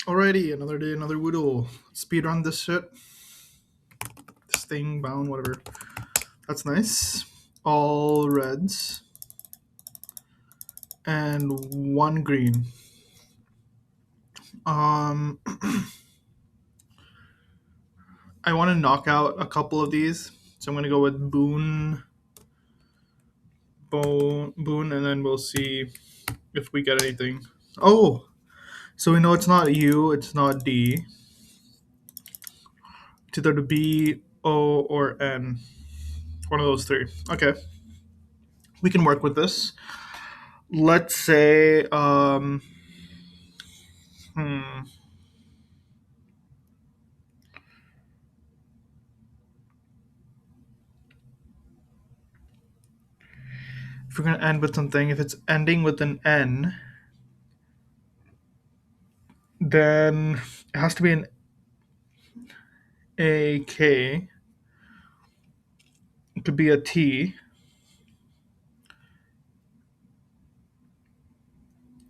Alrighty, another day, another Woodle. Speed run this shit. This thing, bound, whatever. That's nice. All reds. And one green. Um, I want to knock out a couple of these. So I'm going to go with Boon, and then we'll see if we get anything. Oh, so we know it's not U, it's not D. It's either the B, O, or N. One of those three. Okay. We can work with this. Let's say, hmm. If we're going to end with something, if it's ending with an N, then it has to be an A K. It could be a T.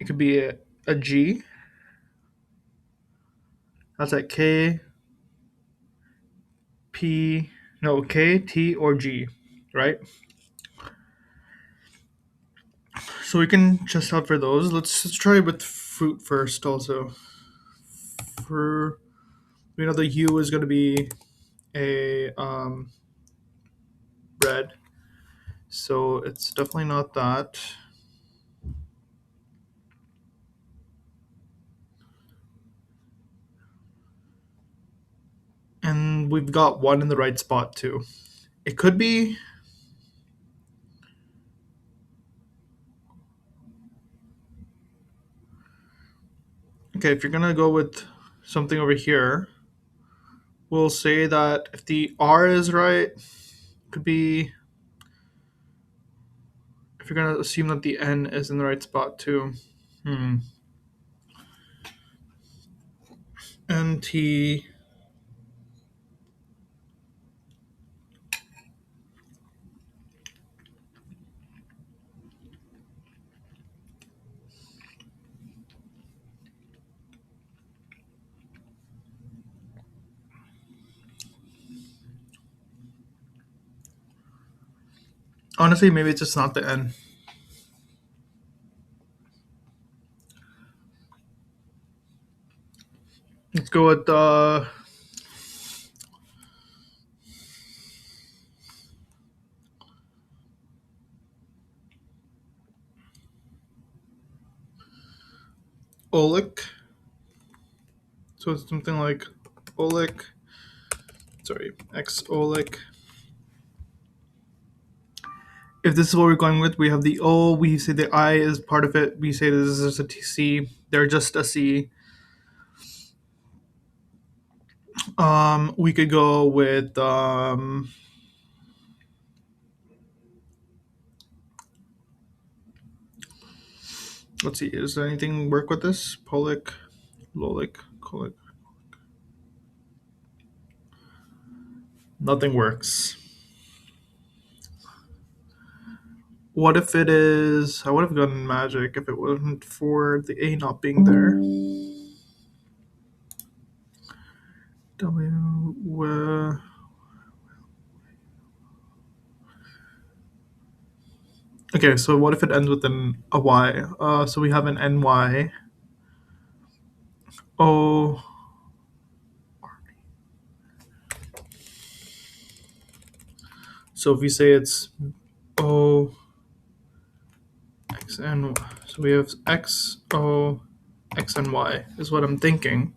It could be a G. That's at K, P, no, K, T, or G, right? So we can just out for those. Let's try with fruit first also. For, we know the U is going to be a red. So it's definitely not that. And we've got one in the right spot too. It could be. Okay, if you're gonna go with something over here, we'll say that if the R is right, it could be. If you're gonna assume that the N is in the right spot too. N T. Honestly, maybe it's just not the N. Let's go with Olik. So it's something like Olik. Sorry, X Olik. If this is what we're going with, we have the O. We say the I is part of it. We say this is a C. They're just a C. We could go with let's see, does anything work with this? Polik, Lolik, Kolik. Nothing works. What if it is? I would have gotten magic if it wasn't for the A not being there. W. Okay, so what if it ends with a Y? So we have an NY. O. So if we say it's O, X, and Y. So we have X, O, X, and Y is what I'm thinking.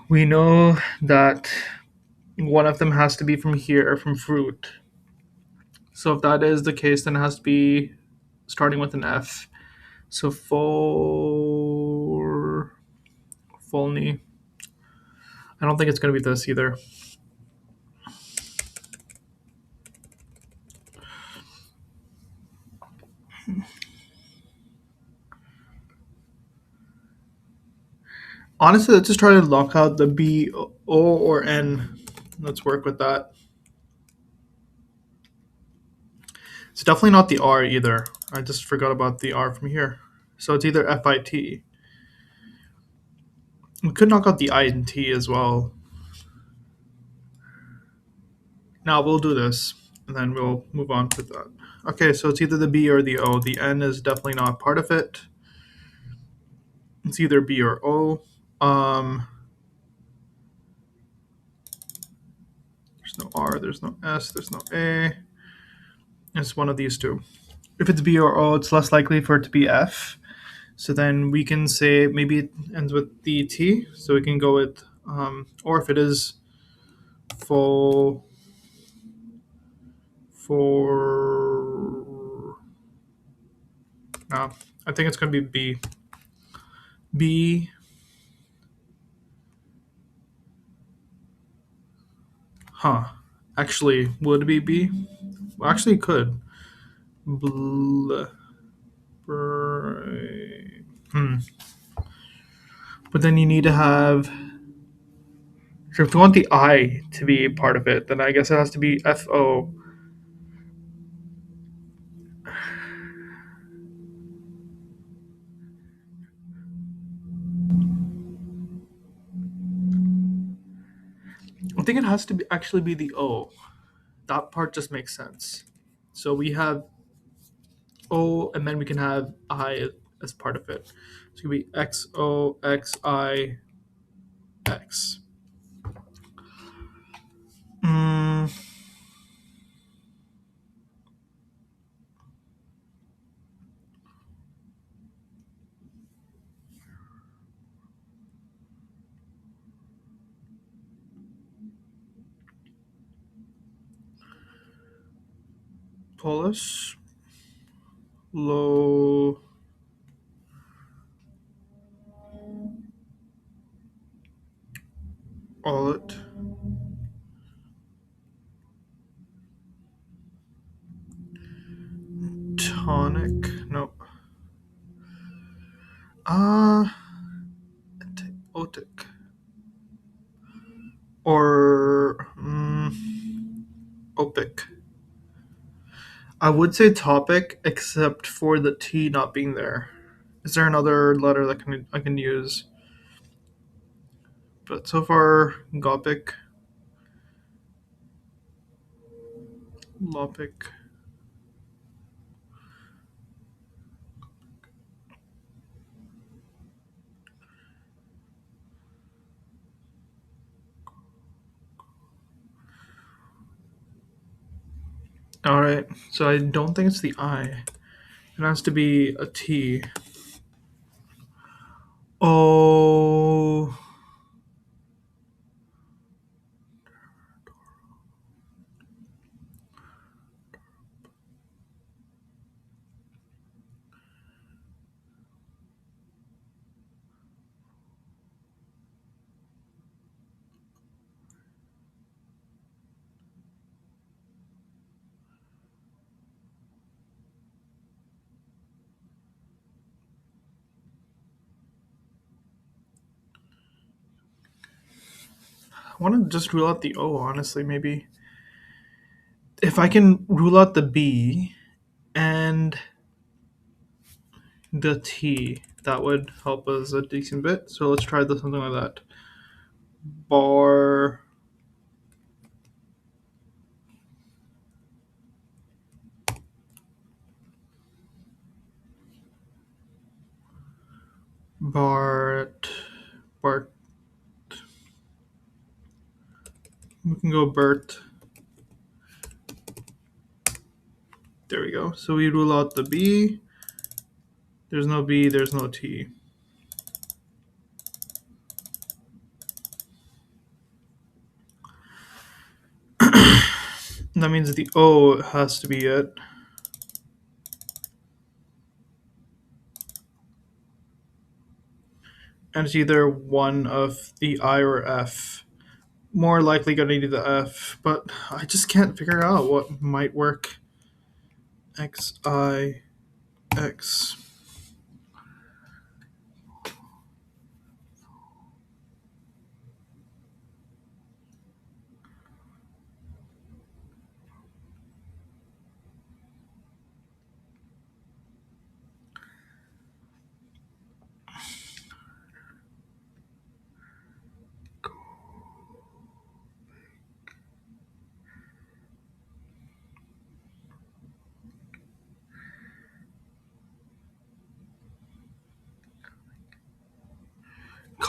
We know that one of them has to be from here, from fruit. So if that is the case, then it has to be starting with an F. So Folny. I don't think it's going to be this either. Honestly, let's just try to lock out the B, O, or N. Let's work with that. It's definitely not the R either. I just forgot about the R from here. So it's either FIT. We could knock out the I and T as well. Now we'll do this, and then we'll move on to that. Okay, so it's either the B or the O. The N is definitely not part of it. It's either B or O. There's no R, there's no S, there's no A. It's one of these two. If it's B or O, it's less likely for it to be F. So then we can say maybe it ends with the T. So we can go with, or if it is full for, no, I think it's going to be B. B, huh. Actually, would it be B? Well, actually, it could. Bl- hmm. But then you need to have. So if you want the I to be part of it, then I guess it has to be FO. I think it has to be actually be the O. That part just makes sense. So we have O, and then we can have I as part of it. So it could be XOXIX. Mm, Polish. Low. Olet. Tonic. No. Ah. Otic. Or. Opic. I would say topic, except for the T not being there. Is there another letter that I can use? But so far, Gopic, Lopic. All right, so I don't think it's the I. It has to be a T. Oh, I want to just rule out the O. Honestly, maybe if I can rule out the B and the T, that would help us a decent bit. So let's try this something like that. Bar, Bart, Bart. We can go Bert. There we go. So we rule out the B. There's no B, there's no T. That means the O has to be it. And it's either one of the I or F. More likely gonna do the F, but I just can't figure out what might work. X, I, X.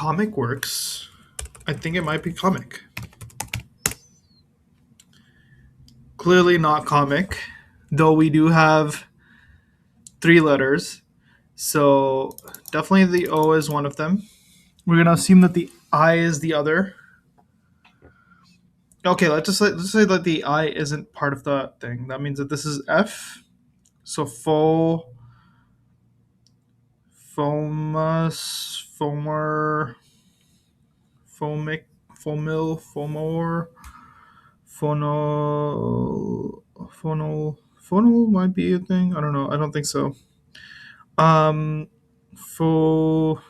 comic works, I think it might be comic. Clearly not comic, though we do have three letters. So definitely the O is one of them. We're gonna assume that the I is the other. Okay, let's say that the I isn't part of the thing. That means that this is F. So fomus, fomer, fomic, fomil, fomor, phonol, phonol might be a thing. I don't know. I don't think so. Um, fo.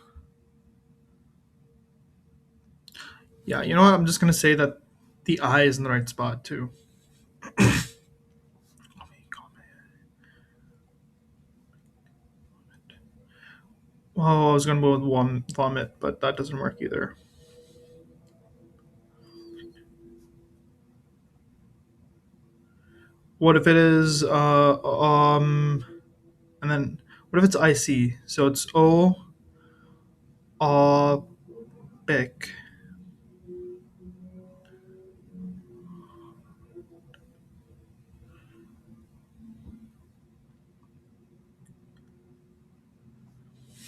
Yeah, you know what? I'm just gonna say that the I is in the right spot too. Oh, I was gonna go with one vomit, but that doesn't work either. What if it is and then what if it's IC? So it's O bic.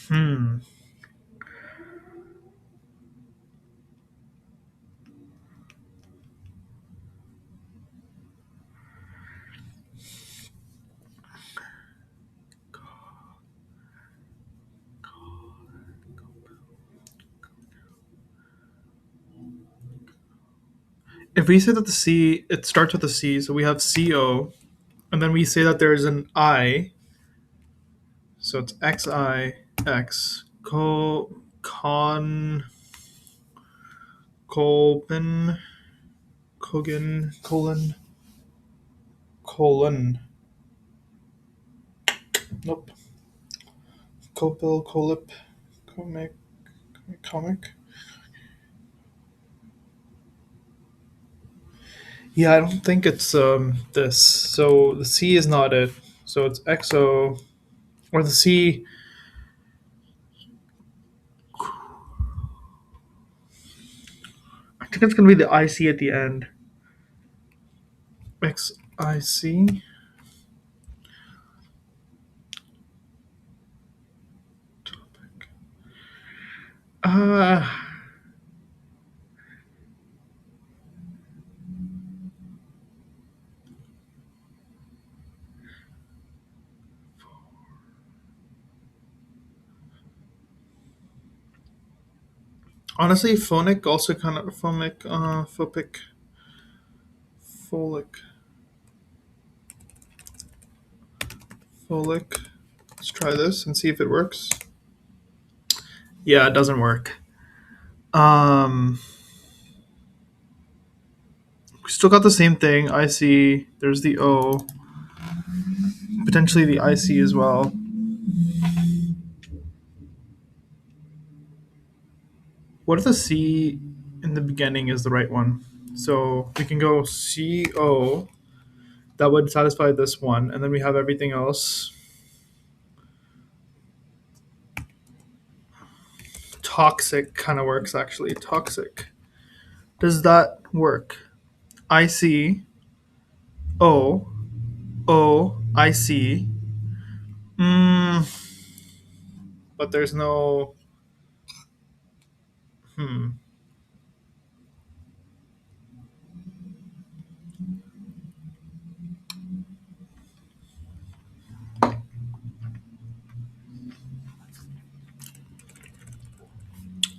Hmm. If we say that the C it starts with a C, so we have CO, and then we say that there's an I, so it's XIX, con colpin cogan colon. Nope. Copil colip comic. Yeah, I don't think it's this. So the C is not it. So it's XO or the C. I think it's gonna be the IC at the end. XIC. Uh Honestly, phonic also kind of phomic, phopic, folic, folic. Let's try this and see if it works. Yeah, it doesn't work. Um, we still got the same thing. IC. There's the O. Potentially the IC as well. What if the C in the beginning is the right one? So we can go CO. That would satisfy this one, and then we have everything else. Toxic kind of works actually. Toxic. Does that work? IC O IC. Mm, but there's no. Hmm.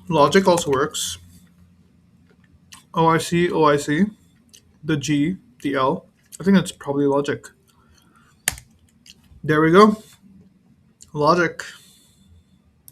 Logic also works. OIC. The G, the L. I think that's probably logic. There we go. Logic.